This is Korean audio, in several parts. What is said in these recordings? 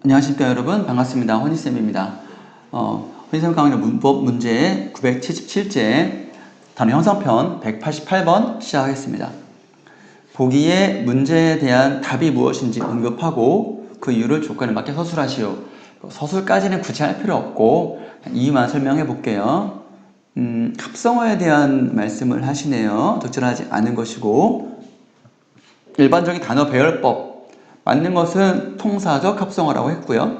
안녕하십니까 여러분, 반갑습니다. 허니쌤입니다. 허니쌤 강의 문법 문제 977제 단어 형성편 188번 시작하겠습니다. 보기에 문제에 대한 답이 무엇인지 언급하고 그 이유를 조건에 맞게 서술하시오. 서술까지는 굳이 할 필요 없고 이유만 설명해 볼게요. 합성어에 대한 말씀을 하시네요. 적절하지 않은 것이고, 일반적인 단어 배열법 맞는 것은 통사적 합성어라고 했고요.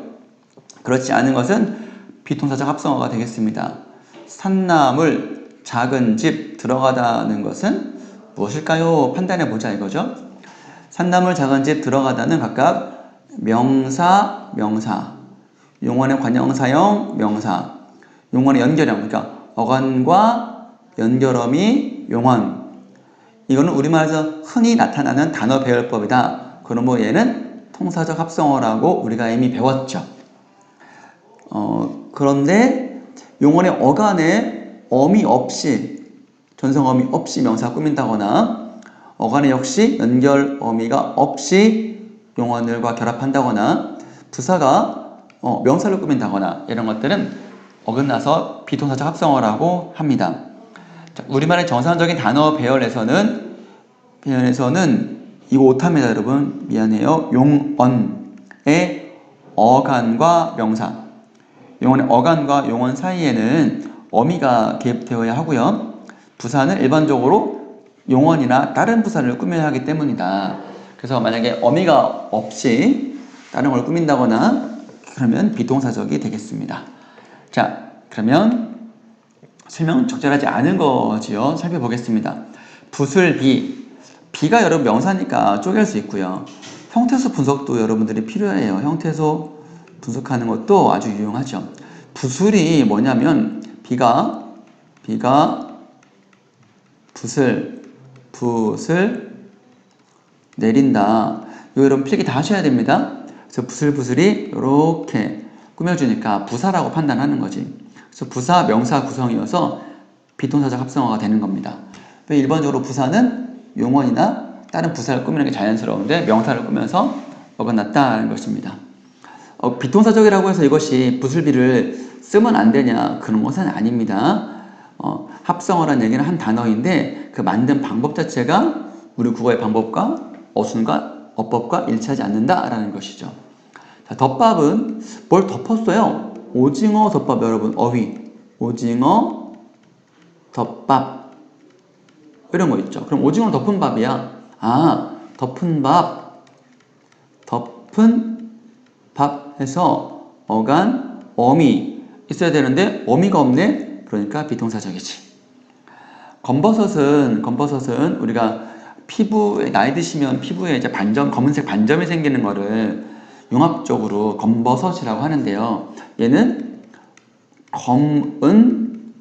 그렇지 않은 것은 비통사적 합성어가 되겠습니다. 산나물, 작은 집, 들어가다는 것은 무엇일까요? 판단해 보자 이거죠. 산나물, 작은 집, 들어가다는 각각 명사, 명사, 용언의 관형사형, 명사, 용언의 연결형, 그러니까 어간과 연결어미 용언. 이거는 우리말에서 흔히 나타나는 단어 배열법이다. 그러므로 얘는 통사적 합성어라고 우리가 이미 배웠죠. 그런데 용언의 어간에 어미 없이, 전성어미 없이 명사가 꾸민다거나, 어간에 역시 연결 어미가 없이 용언들과 결합한다거나, 부사가 명사를 꾸민다거나 이런 것들은 어긋나서 비통사적 합성어라고 합니다. 자, 우리말의 정상적인 단어 배열에서는 이거 오타입니다, 여러분. 미안해요. 용언의 어간과 명사. 용언의 어간과 용언 사이에는 어미가 개입되어야 하고요. 부사는 일반적으로 용언이나 다른 부사를 꾸며야 하기 때문이다. 그래서 만약에 어미가 없이 다른 걸 꾸민다거나 그러면 비동사적이 되겠습니다. 자, 그러면 설명은 적절하지 않은 거지요. 살펴보겠습니다. 붓을 비가 여러분 명사니까 쪼갤 수 있고요. 형태소 분석도 여러분들이 필요해요. 형태소 분석하는 것도 아주 유용하죠. 붓을이 뭐냐면 비가 붓을 내린다. 이거 여러분 필기 다 하셔야 됩니다. 그래서 부슬부슬이 이렇게 꾸며주니까 부사라고 판단하는 거지. 그래서 부사, 명사 구성이어서 비동사적 합성어가 되는 겁니다. 일반적으로 부사는 용언이나 다른 부사를 꾸미는 게 자연스러운데 명사를 꾸면서 어긋났다는 것입니다. 비통사적이라고 해서 이것이 부슬비를 쓰면 안 되냐, 그런 것은 아닙니다. 합성어라는 얘기는 한 단어인데 그 만든 방법 자체가 우리 국어의 방법과 어순과 어법과 일치하지 않는다라는 것이죠. 자, 덮밥은 뭘 덮었어요? 오징어 덮밥, 여러분. 어휘 오징어 덮밥 이런 거 있죠. 그럼 오징어는 덮은 밥이야. 덮은 밥 해서 어간, 어미 있어야 되는데 어미가 없네. 그러니까 비통사적이지. 검버섯은 우리가 피부에, 나이 드시면 피부에 이제 검은색 반점이 생기는 거를 융합적으로 검버섯이라고 하는데요. 얘는 검은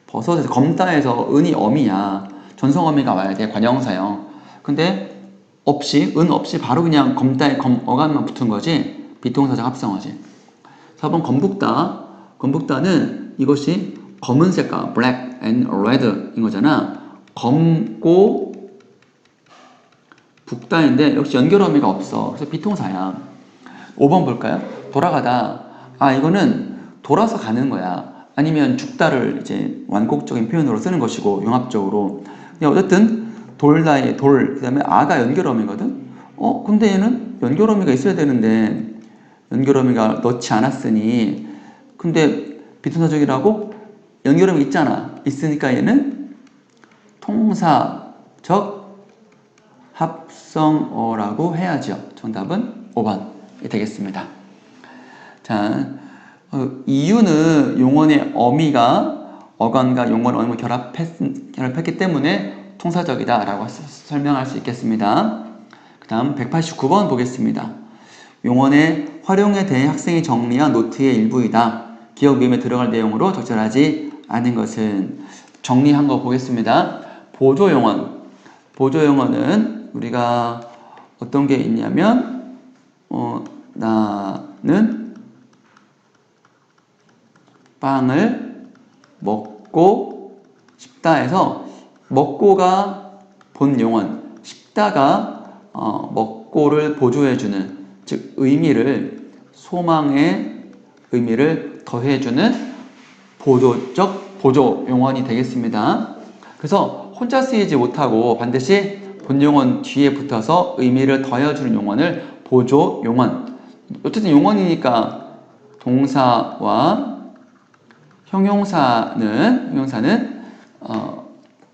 버섯에서, 검다에서 은이 어미야. 전성어미가 와야 돼. 관형사형. 근데 은 없이 바로 그냥 검다에 어간만 붙은 거지. 비통사적 합성어지. 4번 검북다는 이것이 검은 색깔, black and red인 거잖아. 검고 북다인데 역시 연결어미가 없어. 그래서 비통사야. 5번 볼까요? 돌아가다. 이거는 돌아서 가는 거야. 아니면 죽다를 이제 완곡적인 표현으로 쓰는 것이고, 융합적으로. 어쨌든 돌다의 돌, 그 다음에 아가 연결어미거든. 근데 얘는 연결어미가 있어야 되는데 연결어미가 넣지 않았으니, 근데 비통사적이라고 연결어미 있으니까 얘는 통사적 합성어라고 해야죠. 정답은 5번이 되겠습니다. 자, 이유는 용언의 어미가 어간과 용언, 어미를 결합했기 때문에 통사적이다라고 설명할 수 있겠습니다. 그 다음 189번 보겠습니다. 용언의 활용에 대해 학생이 정리한 노트의 일부이다. 기억 미음에 들어갈 내용으로 적절하지 않은 것은. 정리한 거 보겠습니다. 보조용언은 우리가 어떤 게 있냐면 나는 빵을 먹고 싶다 해서 먹고가 본용언, 싶다가 먹고를 보조해주는, 즉 의미를 소망의 의미를 더해주는 보조 용언이 되겠습니다. 그래서 혼자 쓰이지 못하고 반드시 본용언 뒤에 붙어서 의미를 더해주는 용언을 보조 용언. 어쨌든 용언이니까 동사와 형용사는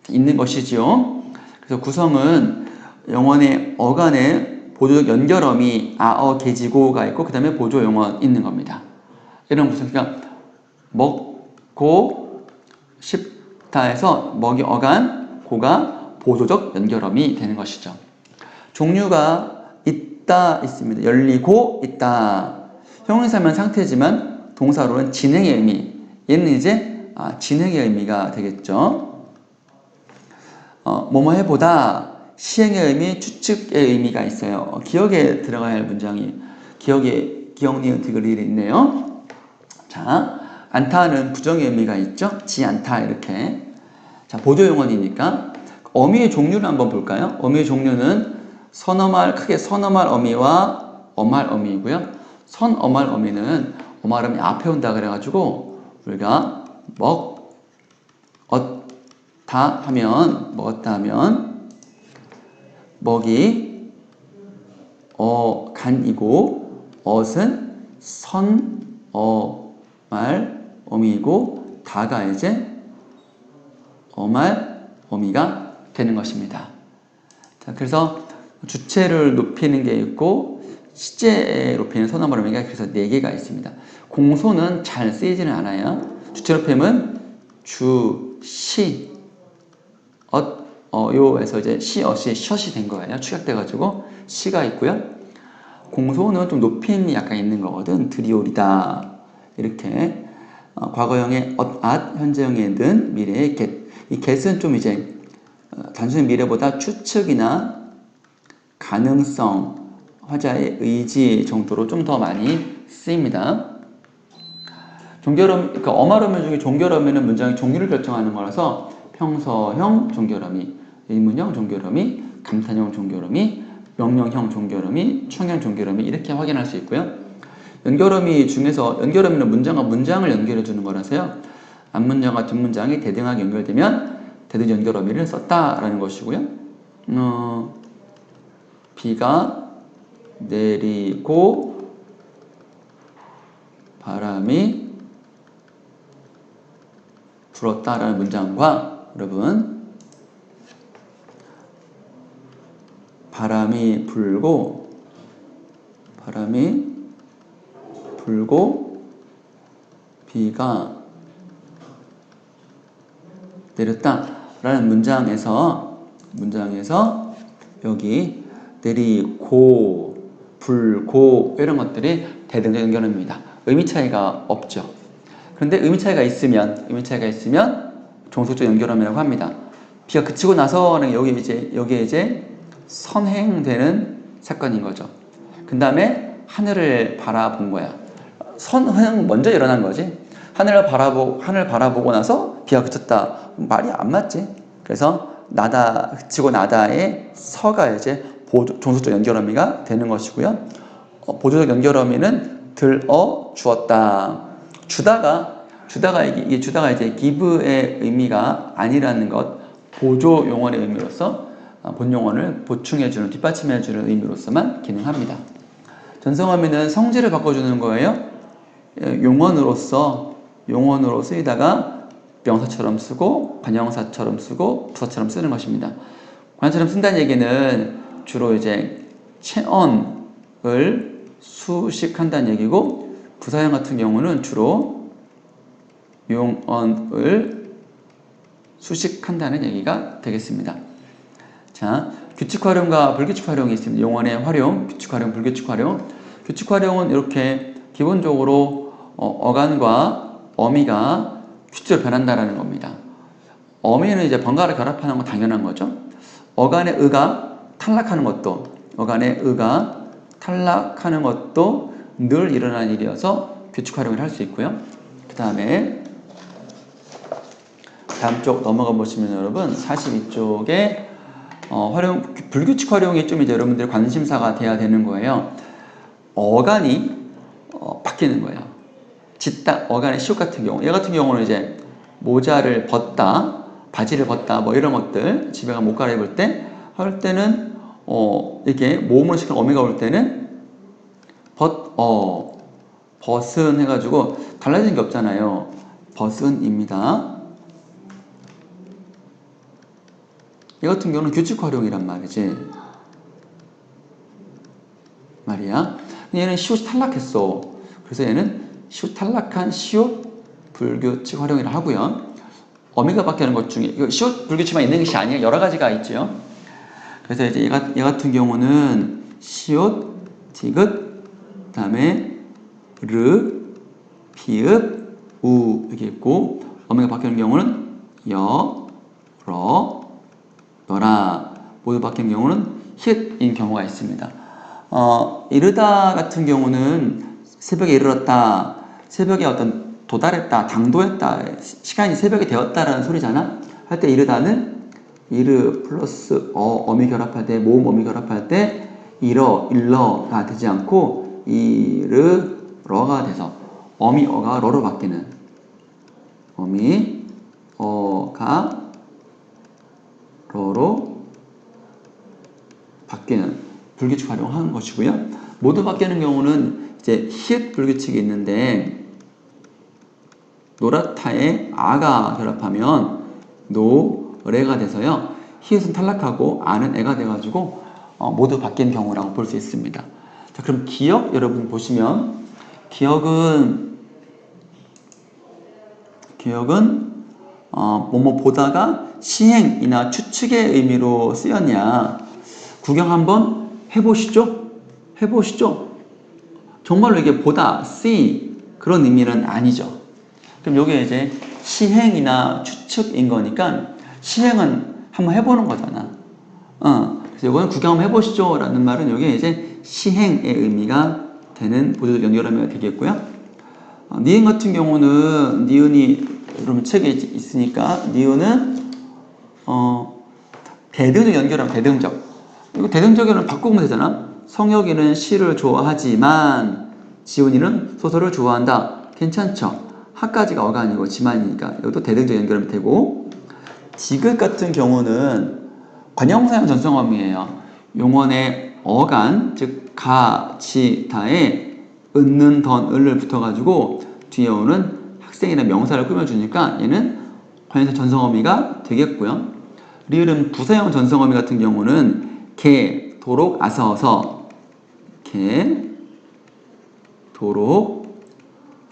있는 것이지요. 그래서 구성은 영원의 어간에 보조적 연결어미 아어 개지고가 있고 그 다음에 보조 용언 있는 겁니다. 이런 구성, 그러니까 먹고 싶다에서 먹이 어간 고가 보조적 연결어미 되는 것이죠. 종류가 있다 있습니다. 열리고 있다. 형용사면 상태지만 동사로는 진행의 의미. 얘는 이제 진행의 의미가 되겠죠. 뭐뭐 해보다 시행의 의미, 추측의 의미가 있어요. 기억에 들어가야 할 문장이 기억 니은 디귿이 있네요. 자, 않다는 부정의 의미가 있죠. 지 않다 이렇게. 자, 보조 용언이니까 어미의 종류를 한번 볼까요? 어미의 종류는 크게 선어말 어미와 어말 어미이고요. 선어말 어미는 어말 어미 앞에 온다 그래가지고 우리가 먹었다 하면 먹이 간이고 엇은 선어말 어미이고 다가 이제 어말 어미가 되는 것입니다. 자, 그래서 주체를 높이는 게 있고 시제에 높이는 선어말 어미가 그래서 4개가 있습니다. 공소는 잘 쓰이지는 않아요. 주체 높임은 주, 시, 요에서 이제 시, 엇이 셔이 된 거예요. 축약돼가지고 시가 있고요. 공소는 좀 높임이 약간 있는 거거든. 드리오리다 이렇게 과거형의 현재형의 는, 미래의 get. 이 get은 좀 이제 단순히 미래보다 추측이나 가능성, 화자의 의지 정도로 좀 더 많이 쓰입니다. 그러니까 어말어미 중에 종결어미는 문장의 종류를 결정하는 거라서 평서형 종결어미, 의문형 종결어미, 감탄형 종결어미, 명령형 종결어미, 추형형 종결어미 이렇게 확인할 수 있고요. 연결어미 중에서 연결어미는 문장과 문장을 연결해 주는 거라서요. 앞문장과 뒷문장이 대등하게 연결되면 대등 연결어미를 썼다라는 것이고요. 비가 내리고 바람이 불었다라는 문장과 여러분 바람이 불고 비가 내렸다라는 문장에서 여기 내리고 불고 이런 것들이 대등적 연결어미입니다. 의미 차이가 없죠. 그런데 의미 차이가 있으면 종속적 연결어미라고 합니다. 비가 그치고 나서는 여기에 이제 선행되는 사건인 거죠. 그 다음에 하늘을 바라본 거야. 선행 먼저 일어난 거지. 하늘을 바라보고 나서 비가 그쳤다. 말이 안 맞지. 그래서 그치고 나다의 서가 이제 종속적 연결어미가 되는 것이고요. 보조적 연결어미는 들어 주었다. 주다가 이제 give의 의미가 아니라는 것, 보조 용언의 의미로서 본 용언을 보충해주는, 뒷받침해주는 의미로서만 기능합니다. 전성어미는 성질을 바꿔주는 거예요. 용언으로서 쓰이다가 명사처럼 쓰고 관형사처럼 쓰고 부사처럼 쓰는 것입니다. 관형처럼 쓴다는 얘기는 주로 이제 체언을 수식한다는 얘기고 부사형 같은 경우는 주로 용언을 수식한다는 얘기가 되겠습니다. 자, 규칙 활용과 불규칙 활용이 있습니다. 용언의 활용, 규칙 활용, 불규칙 활용. 규칙 활용은 이렇게 기본적으로 어간과 어미가 규칙으로 변한다라는 겁니다. 어미는 이제 번갈아 결합하는 건 당연한 거죠. 어간의 의가 탈락하는 것도 늘 일어나는 일이어서 규칙 활용을 할 수 있고요. 그 다음에 다음 쪽 넘어가 보시면 여러분 42쪽에 불규칙 활용이 좀 이제 여러분들의 관심사가 돼야 되는 거예요. 어간이 바뀌는 거예요. 짓다, 어간의 시옷 같은 경우, 얘 같은 경우는 이제 모자를 벗다, 바지를 벗다, 뭐 이런 것들 집에 가면 옷 갈아입을 때 할 때는 이렇게 모음으로 시킨 어미가 올 때는 벗은 해가지고 달라진 게 없잖아요. 벗은입니다. 이 같은 경우는 규칙 활용이란 말이지. 말이야. 얘는 시옷이 탈락했어. 그래서 얘는 시옷 탈락한 시옷 불규칙 활용이라 하고요. 어미가 바뀌는 것 중에 이거 시옷 불규칙만 있는 것이 아니에요. 여러 가지가 있죠. 그래서 이제 얘 같은 경우는 시옷, 디귿, 그다음에 르, 비읍, 우 이렇게 있고 어미가 바뀌는 경우는 여, 러, 너라 모두 바뀌는 경우는 힛인 경우가 있습니다. 이르다 같은 경우는 새벽에 이르렀다, 새벽에 어떤 도달했다, 당도했다, 시간이 새벽이 되었다라는 소리잖아. 할 때 이르다는 이르 플러스 어미 결합할 때, 모음 어미 결합할 때 일러가 되지 않고 이르러가 돼서 어미 어가 러로 바뀌는, 어미 어가 러로 바뀌는 불규칙 활용하는 것이고요. 모두 바뀌는 경우는 이제 히읗 불규칙이 있는데 노랗다에 아가 결합하면 노래가 돼서요. 히읗은 탈락하고 아는 애가 돼가지고 모두 바뀐 경우라고 볼 수 있습니다. 자, 그럼 기억 여러분 보시면 기억은 뭐뭐 보다가 시행이나 추측의 의미로 쓰였냐 구경 한번 해보시죠. 정말로 이게 보다, see 그런 의미는 아니죠. 그럼 이게 이제 시행이나 추측인 거니까 시행은 한번 해보는 거잖아. 그래서 이거는 구경 한번 해보시죠 라는 말은 이게 이제 시행의 의미가 되는 보조적 연결어미가 되겠고요. 니은 같은 경우는 니은이 여러분 책에 있으니까 니은은 대등적 연결하면 대등적. 이거 대등적에는 바꾸면 되잖아. 성혁이는 시를 좋아하지만 지훈이는 소설을 좋아한다. 괜찮죠? 하까지가 어간이고 지만이니까 이것도 대등적 연결하면 되고, 디귿 같은 경우는 관형사형 전성어미예요. 용언의 어간, 즉 가, 지, 다에 은는, 던, 을을 붙어가지고 뒤에 오는 학생이나 명사를 꾸며주니까 얘는 관형사 전성어미가 되겠고요. 리을은 부사형 전성어미 같은 경우는 개, 도록, 아서서, 개, 도록,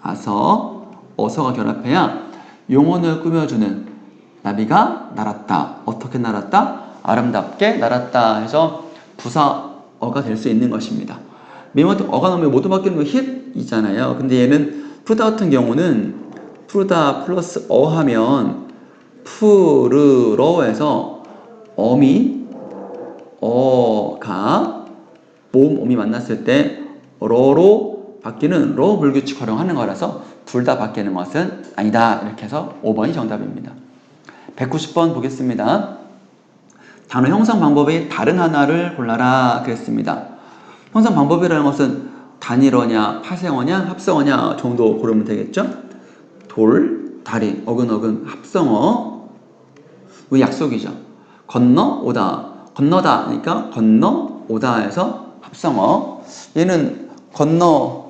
아서, 어서가 결합해야 용언을 꾸며주는 나비가 날았다. 어떻게 날았다? 아름답게 날았다 해서 부사어가 될 수 있는 것입니다. 미모한테 어가 나오면 모두 바뀌는 거 힛이잖아요. 근데 얘는 푸르다 같은 경우는 푸르다 플러스 어 하면 푸르러에서 어미 어가 모음 어미 만났을 때 러로 바뀌는 러 불규칙 활용하는 거라서 둘 다 바뀌는 것은 아니다. 이렇게 해서 5번이 정답입니다. 190번 보겠습니다. 단어 형성 방법의 다른 하나를 골라라 그랬습니다. 형성 방법이라는 것은 단일어냐, 파생어냐, 합성어냐 정도 고르면 되겠죠? 돌, 다리, 어근어근, 합성어. 이거 약속이죠. 건너오다, 건너다 그러니까 건너오다 해서 합성어. 얘는 건너오다,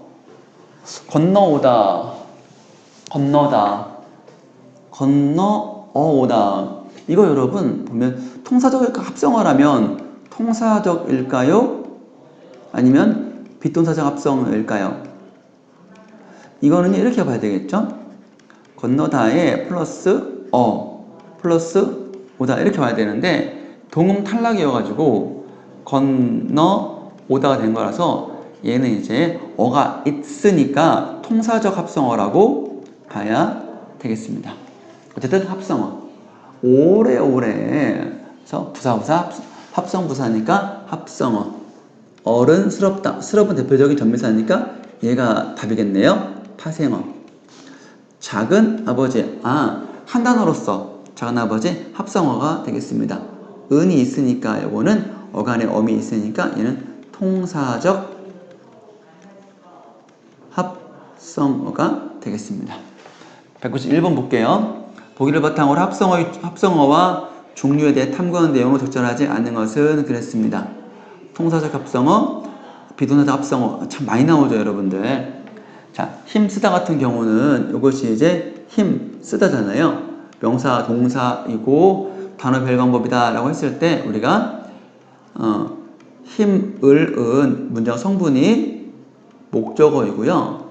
건너다, 건너오다. 이거 여러분 보면 통사적일까 합성어라면 통사적일까요? 아니면 비통사적 합성어일까요? 이거는 이렇게 봐야 되겠죠? 건너다에 플러스 플러스 오다 이렇게 봐야 되는데 동음 탈락이어가지고 건너오다가 된 거라서 얘는 이제 어가 있으니까 통사적 합성어라고 봐야 되겠습니다. 어쨌든 합성어. 오래오래서 부사 합성부사니까 합성어. 어른스럽다. 스럽은 대표적인 전미사니까 얘가 답이겠네요. 파생어. 작은 아버지. 한 단어로서 작은 아버지 합성어가 되겠습니다. 은이 있으니까 요거는 어간에 엄이 있으니까 얘는 통사적 합성어가 되겠습니다. 191번 볼게요. 보기를 바탕으로 합성어와 종류에 대해 탐구하는 내용으로 적절하지 않는 것은 그랬습니다. 통사적 합성어, 비동사적 합성어 참 많이 나오죠, 여러분들. 자, 힘쓰다 같은 경우는 이것이 이제 힘쓰다잖아요. 명사, 동사이고 단어 별 방법이다 라고 했을 때 우리가 힘을 은 문장 성분이 목적어이고요.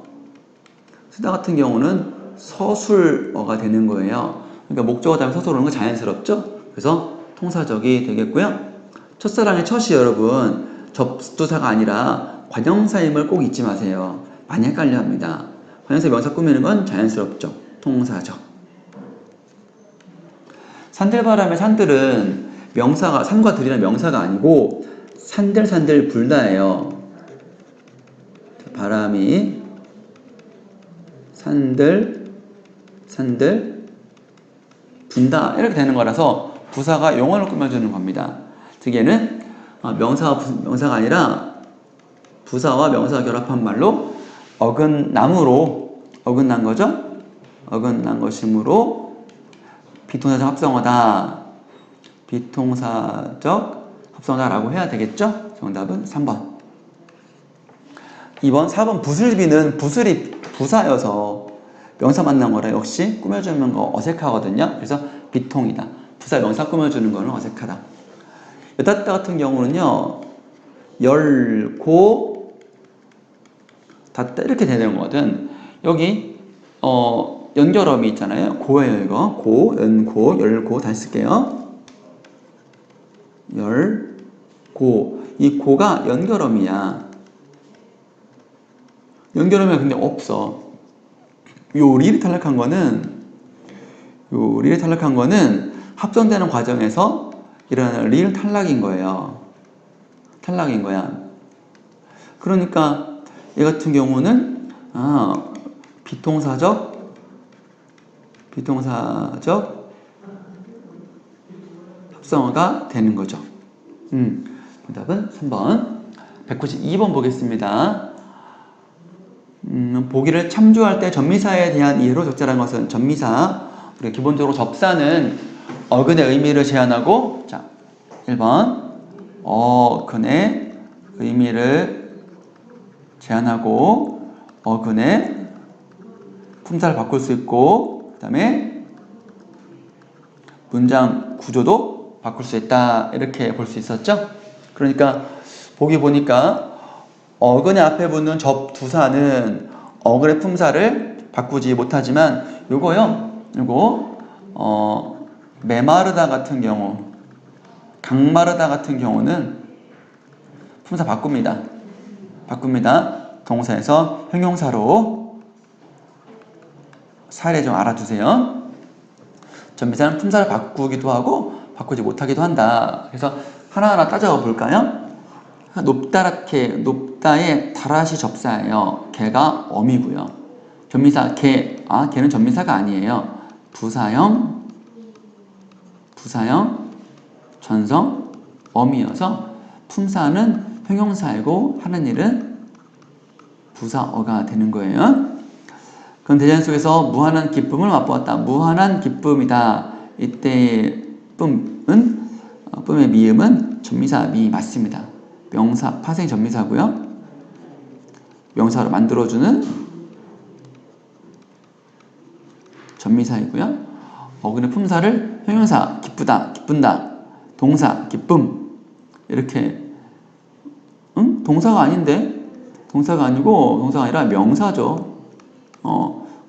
쓰다 같은 경우는 서술어가 되는 거예요. 그러니까 목적어 다음에 서술어 오는 거 자연스럽죠? 그래서 통사적이 되겠고요. 첫사랑의 첫이 여러분 접두사가 아니라 관형사임을 꼭 잊지 마세요. 많이 헷갈려 합니다. 관형사 명사 꾸미는 건 자연스럽죠. 통사적. 산들바람의 산들은 명사가 산과 들이라는 명사가 아니고 산들 불다예요. 바람이 산들 분다 이렇게 되는 거라서 부사가 용어를 꾸며주는 겁니다. 즉 얘는 명사가 아니라 부사와 명사가 결합한 말로 어긋난 거죠. 어긋난 것이므로 비통사적 합성어다. 비통사적 합성어다라고 해야 되겠죠? 정답은 3번. 2번, 4번 부슬비는 부슬이 부사여서 명사 만난 거라 역시 꾸며주는 거 어색하거든요. 그래서 비통이다. 부사 명사 꾸며주는 거는 어색하다. 여닫다 같은 경우는요. 열고 닫다 이렇게 되는 거거든. 여기 연결음이 있잖아요. 고예요 이거. 고, 연고, 열고 다시 쓸게요. 열고. 이 고가 연결음이야. 연결음이 근데 없어. 요 리를 탈락한 거는 합성되는 과정에서 일어나는 리를 탈락인 거예요. 탈락인 거야. 그러니까 얘 같은 경우는 비통사적 합성어가 되는 거죠. 정답은 3번. 192번 보겠습니다. 보기를 참조할 때 전미사에 대한 이해로 적절한 것은 전미사. 우리가 기본적으로 접사는 어근의 의미를 제한하고, 자, 1번 어근의 의미를 제한하고 어근의 품사를 바꿀 수 있고, 그 다음에 문장 구조도 바꿀 수 있다 이렇게 볼 수 있었죠. 그러니까 보기 보니까 어근의 앞에 붙는 접두사는 어근의 품사를 바꾸지 못하지만 요거 메마르다 같은 경우, 강마르다 같은 경우는 품사 바꿉니다. 동사에서 형용사로 사례 좀 알아두세요. 전미사는 품사를 바꾸기도 하고 바꾸지 못하기도 한다. 그래서 하나하나 따져가 볼까요? 높다의 다라시 접사예요. 걔가 어미고요. 전미사 걔는 전미사가 아니에요. 부사형 전성 어미여서 품사는 형용사이고 하는 일은 부사어가 되는 거예요. 그럼 대전 속에서 무한한 기쁨을 맛보았다. 무한한 기쁨이다. 이때 뿜의 미음은 전미사 미 맞습니다. 명사 파생 전미사고요. 명사로 만들어주는 전미사이고요. 어근의 품사를 형용사 기쁘다, 기쁜다, 동사 기쁨 이렇게 동사가 아닌데 동사가 아니라 명사죠.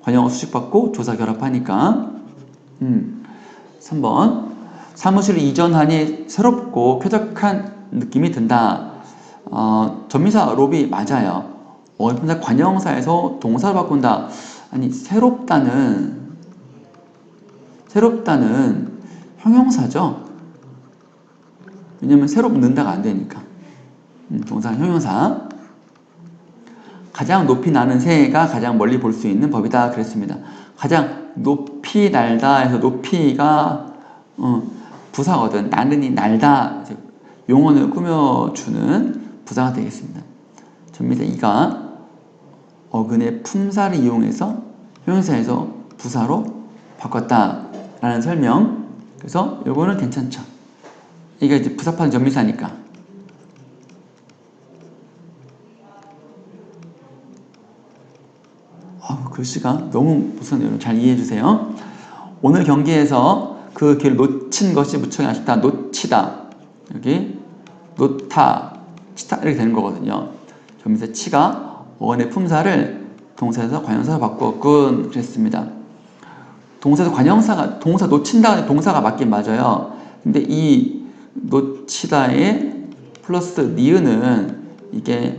관형어 수식받고 조사 결합하니까 3번 사무실을 이전하니 새롭고 쾌적한 느낌이 든다. 전미사 로비 맞아요. 어근의 관형사에서 동사를 바꾼다. 아니 새롭다는 형용사죠. 왜냐면 새롭는다가 안 되니까. 동사 형용사. 가장 높이 나는 새가 가장 멀리 볼 수 있는 법이다 그랬습니다. 가장 높이 날다 해서 높이가 부사거든. 나르니 날다 용언을 꾸며주는 부사가 되겠습니다. 전미사 2가 어근의 품사를 이용해서 형용사에서 부사로 바꿨다라는 설명. 그래서 요거는 괜찮죠. 이게 이제 부사파는 전미사니까. 글씨가 너무 무서운데요. 여러분 잘 이해해 주세요. 오늘 경기에서 그 기회를 놓친 것이 무척 아쉽다. 놓치다. 여기 놓다, 치다 이렇게 되는 거거든요. 전미사 치가 어근의 품사를 동사에서 관형사로 바꾸었군. 그랬습니다. 동사에서 관형사가, 동사 놓친다 동사가 맞긴 맞아요. 근데 이 놓치다의 플러스 니은은 이게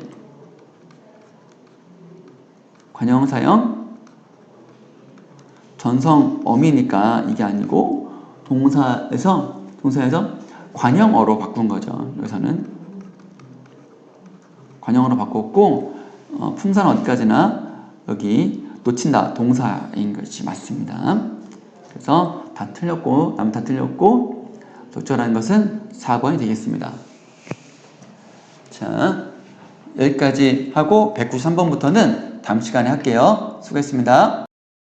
관형사형 전성어미니까 이게 아니고 동사에서 관형어로 바꾼 거죠. 여기서는 관형어로 바꿨고 품사는 어디까지나 여기 놓친다 동사인 것이 맞습니다. 그래서 다 틀렸고 남 다 틀렸고 적절한 것은 4번이 되겠습니다. 자, 여기까지 하고 193번부터는 다음 시간에 할게요. 수고했습니다.